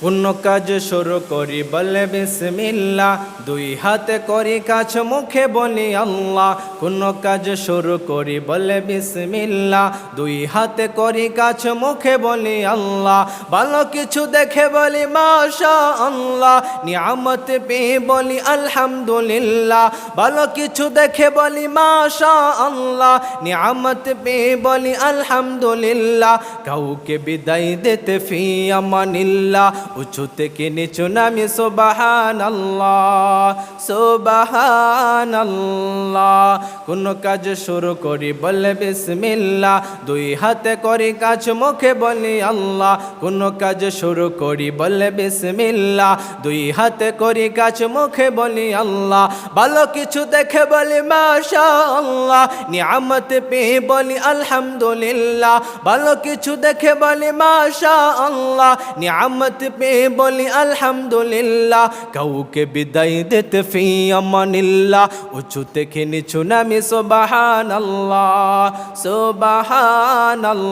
কোন কাজ শুরু করি বলে বিসমিল্লাহ, দুই হাতে করি কাজ মুখে বলি আল্লাহ। কোন কাজ শুরু করি বলে বিসমিল্লাহ, দুই হাতে করি কাজ মুখে বলি আল্লাহ। ভালো কিছু দেখে বলি মাশা আল্লাহ, নিয়ামত পেয়ে বলি আলহামদুলিল্লাহ। ভালো কিছু দেখে বলি মাশা আল্লাহ, নিয়ামত পেয়ে বলি আলহামদুলিল্লাহ। কাউকে বিদায় দিতে ফি আমানিল্লাহ, উঁচু থেকে নিচু নামি সুবহানাল্লাহ সুবহানাল্লাহ। কোন কাজ শুরু করি বলে বিসমিল্লাহ, দুই হাতে করি কাজ মুখে বলি আল্লাহ। কোন কাজ শুরু করি বলে বিসমিল্লাহ, দুই হাতে করি কাজ মুখে বলি আল্লাহ। ভালো কিছু দেখে বলি মাশা আল্লাহ, নিয়ামত পেয়ে বলি আলহামদুলিল্লাহ। ভালো কিছু দেখে বলি মাশা আল্লাহ, নিয়ামত পেয়ে বলি আলহামদুলিল্লাহ। কাউকে বিদায় দিতে ফি আমানিল্লাহ, উঁচু থেকে নিচু নামি সুবহানাল্লাহ সুবহানাল্লাহ।